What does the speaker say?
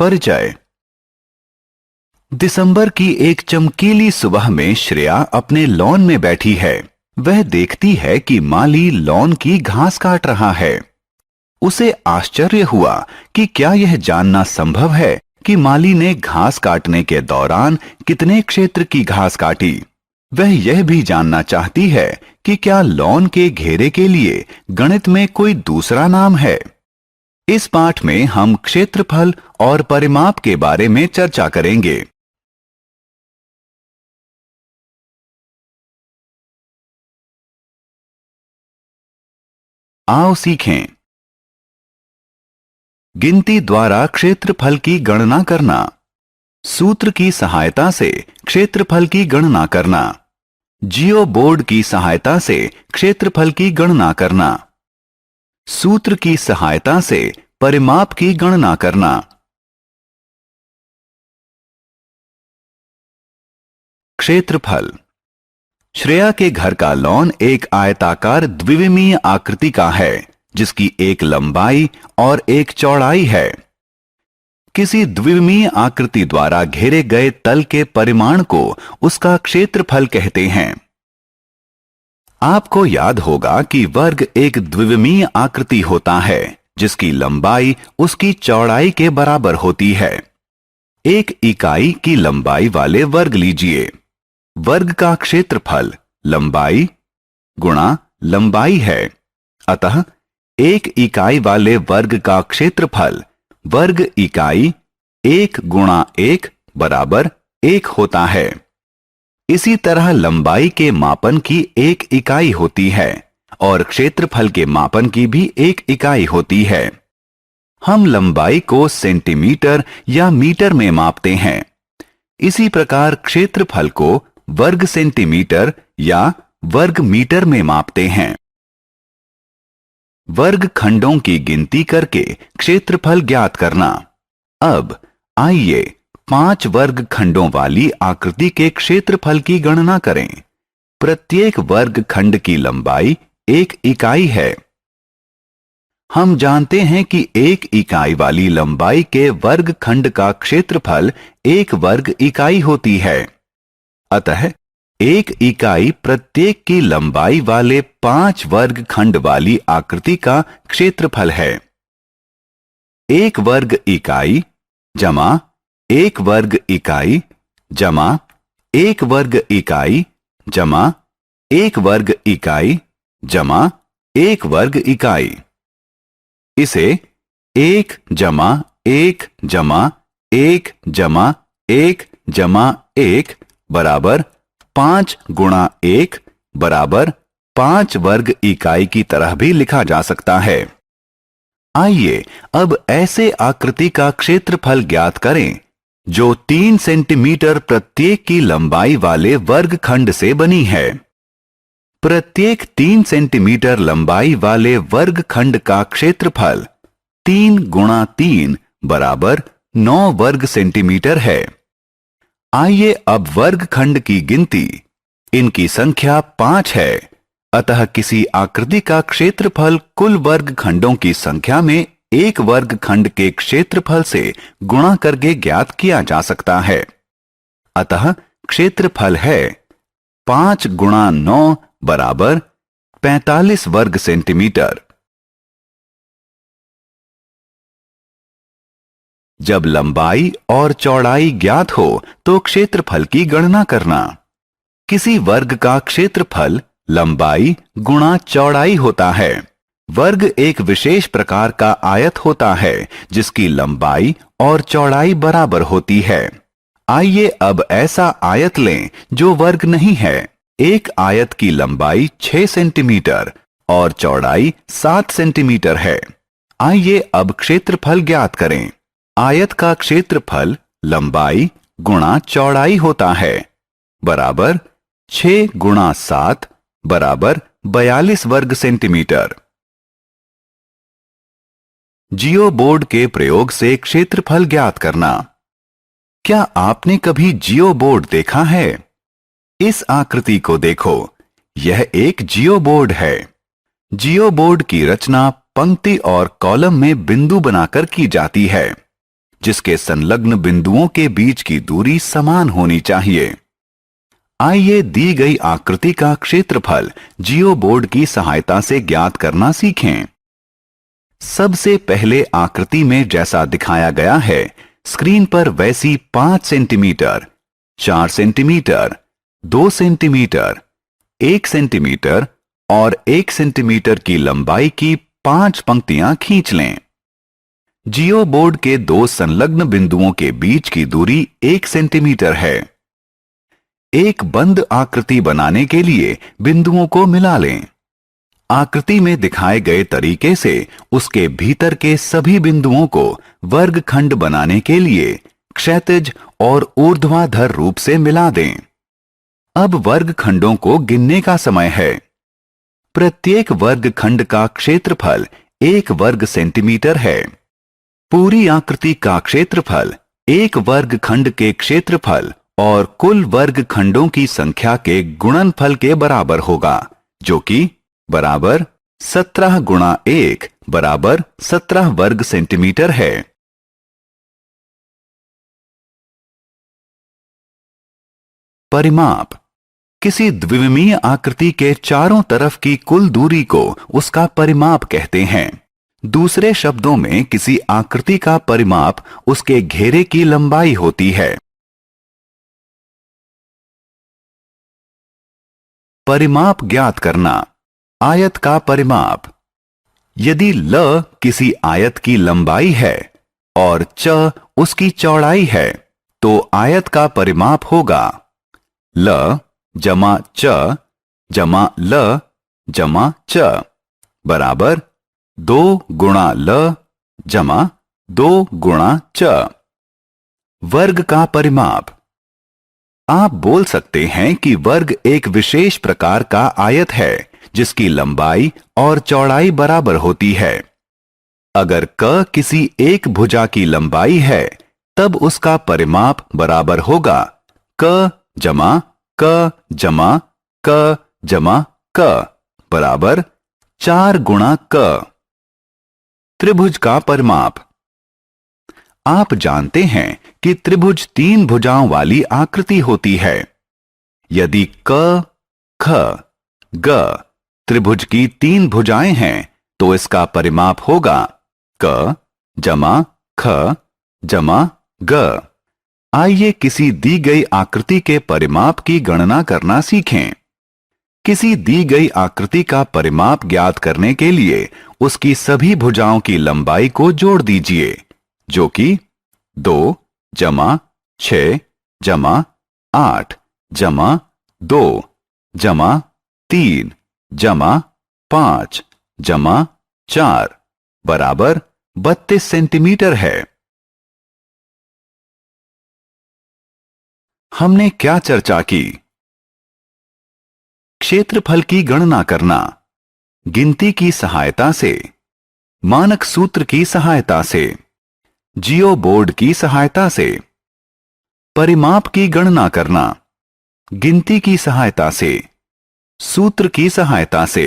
परिचय। दिसंबर की एक चमकीली सुबह में श्रेया अपने लॉन में बैठी है। वह देखती है कि माली लॉन की घास काट रहा है। उसे आश्चर्य हुआ कि क्या यह जानना संभव है कि माली ने घास काटने के दौरान कितने क्षेत्र की घास काटी। वह यह भी जानना चाहती है कि क्या लॉन के घेरे के लिए गणित में कोई दूसरा नाम है। इस पाठ में हम क्षेत्रफल और परिमाप के बारे में चर्चा करेंगे। आओ सीखें। गिनती द्वारा क्षेत्रफल की गणना करना। सूत्र की सहायता से क्षेत्रफल की गणना करना। जियो बोर्ड की सहायता से क्षेत्रफल की गणना करना। सूत्र की सहायता से परिमाप की गणना करना। क्षेत्रफल। श्रेया के घर का लॉन एक आयताकार द्विविमीय आकृति का है, जिसकी एक लंबाई और एक चौड़ाई है। किसी द्विविमीय आकृति द्वारा घेरे गए तल के परिमाण को उसका क्षेत्रफल कहते हैं। आपको याद होगा कि वर्ग एक द्विविमीय आकृति होता है, जिसकी लंबाई उसकी चौड़ाई के बराबर होती है। एक इकाई की लंबाई वाले वर्ग लीजिए। वर्ग का क्षेत्रफल लंबाई गुणा लंबाई है। अतः एक इकाई वाले वर्ग का क्षेत्रफल वर्ग इकाई 1 गुणा 1 बराबर 1 होता है। इसी तरह लंबाई के मापन की एक इकाई होती है और क्षेत्रफल के मापन की भी एक इकाई होती है। हम लंबाई को सेंटीमीटर या मीटर में मापते हैं। इसी प्रकार क्षेत्रफल को वर्ग सेंटीमीटर या वर्ग मीटर में मापते हैं। वर्ग खंडों की गिनती करके क्षेत्रफल ज्ञात करना। अब आइए 5 वर्ग खंडों वाली आकृति के क्षेत्रफल की गणना करें। प्रत्येक वर्ग खंड की लंबाई 1 इकाई है। हम जानते हैं कि 1 इकाई वाली लंबाई के वर्ग खंड का क्षेत्रफल 1 वर्ग इकाई होती है। अतः 1 इकाई प्रत्येक की लंबाई वाले 5 वर्ग खंड वाली आकृति का क्षेत्रफल है। 1 वर्ग इकाई जमा 1 वर्ग इकाई जमा 1 वर्ग इकाई जमा 1 वर्ग इकाई जमा 1 वर्ग इकाई। इसे 1 जमा 1 जमा 1 जमा 1 जमा 1 बराबर 5 गुणा 1 बराबर 5 वर्ग इकाई की तरह भी लिखा जा सकता है। आइए अब ऐसे आकृति का क्षेत्रफल ज्ञात करें जो 3 सेंटीमीटर प्रत्येक की लंबाई वाले वर्ग खंड से बनी है। प्रत्येक 3 सेंटीमीटर लंबाई वाले वर्ग खंड का क्षेत्रफल 3 गुणा 3 बराबर 9 वर्ग सेंटीमीटर है। आइए अब वर्ग खंड की गिनती। इनकी संख्या 5 है। अतः किसी आकृति का क्षेत्रफल कुल वर्ग खंडों की संख्या में एक वर्ग खंड के क्षेत्रफल से गुणा करके ज्ञात किया जा सकता है। अतः क्षेत्रफल है 5 गुणा 9 बराबर 45 वर्ग सेंटीमीटर। जब लंबाई और चौड़ाई ज्ञात हो तो क्षेत्रफल की गणना करना। किसी वर्ग का क्षेत्रफल लंबाई गुणा चौड़ाई होता है। वर्ग एक विशेष प्रकार का आयत होता है जिसकी लंबाई और चौड़ाई बराबर होती है। आइए अब ऐसा आयत लें जो वर्ग नहीं है। एक आयत की लंबाई 6 सेंटीमीटर और चौड़ाई 7 सेंटीमीटर है। आइए अब क्षेत्रफल ज्ञात करें। आयत का क्षेत्रफल लंबाई गुणा चौड़ाई होता है बराबर 6 गुणा 7 बराबर 42 वर्ग सेंटीमीटर। जियो बोर्ड के प्रयोग से क्षेत्रफल ज्ञात करना। क्या आपने कभी जियो बोर्ड देखा है? इस आकृति को देखो, यह एक जियो बोर्ड है। जियो बोर्ड की रचना पंक्ति और कॉलम में बिंदु बनाकर की जाती है। जिसके संलग्न बिंदुओं के बीच की दूरी समान होनी चाहिए। आइए दी गई आकृति का क्षेत्रफल जियोबोर्ड की सहायता से ज्ञात करना सीखें। सबसे पहले आकृति में जैसा दिखाया गया है, स्क्रीन पर वैसी 5 सेंटीमीटर, 4 सेंटीमीटर, 2 सेंटीमीटर, 1 सेंटीमीटर और 1 सेंटीमीटर की लंबाई की 5 पंक्तियां खींच लें। जियोबोर्ड के 2 संलग्न बिंदुओं के बीच की दूरी 1 सेंटीमीटर है। एक बंद आकृति बनाने के लिए बिंदुओं को मिला लें। आकृति में दिखाए गए तरीके से उसके भीतर के सभी बिंदुओं को वर्गखंड बनाने के लिए क्षैतिज और ऊर्ध्वाधर रूप से मिला दें। अब वर्गखंडों को गिनने का समय है। प्रत्येक वर्गखंड का क्षेत्रफल 1 वर्ग सेंटीमीटर है। पूरी आकृति का क्षेत्रफल 1 वर्गखंड के क्षेत्रफल और कुल वर्गखंडों की संख्या के गुणनफल के बराबर होगा, जो कि बराबर 17 गुणा 1 बराबर 17 वर्ग सेंटीमीटर है। परिमाप। किसी द्विविमीय आकृति के चारों तरफ की कुल दूरी को उसका परिमाप कहते हैं। दूसरे शब्दों में किसी आकृति का परिमाप उसके घेरे की लंबाई होती है। परिमाप ज्ञात करना। आयत का परिमाप। यदि ल किसी आयत की लंबाई है और च उसकी चौड़ाई है, तो आयत का परिमाप होगा ल जमा च जमा ल जमा च बराबर 2 गुणा ल जमा 2 गुणा च। वर्ग का परिमाप। आप बोल सकते हैं कि वर्ग एक विशेष प्रकार का आयत है जिसकी लंबाई और चौड़ाई बराबर होती है। अगर क किसी एक भुजा की लंबाई है, तब उसका परिमाप बराबर होगा क जमा क जमा क जमा क बराबर 4 गुणा क। त्रिभुज का परिमाप। आप जानते हैं कि त्रिभुज 3 भुजाओं वाली आकृति होती है। यदि क ख ग त्रिभुज की 3 भुजाएं हैं, तो इसका परिमाप होगा क जमा ख जमा ग। आइए किसी दी गई आकृति के परिमाप की गणना करना सीखें। किसी दी गई आकृति का परिमाप ज्ञात करने के लिए उसकी सभी भुजाओं की लंबाई को जोड़ दीजिए, जो कि 2 जमा 6 जमा 8 जमा 2 जमा 3 जमा 5 जमा 4 बराबर 32 सेंटीमीटर है। हमने क्या चर्चा की? क्षेत्रफल की गणना करना, गिनती की सहायता से, मानक सूत्र की सहायता से, जियोबोर्ड की सहायता से। परिमाप की गणना करना, गिनती की सहायता से, सूत्र की सहायता से।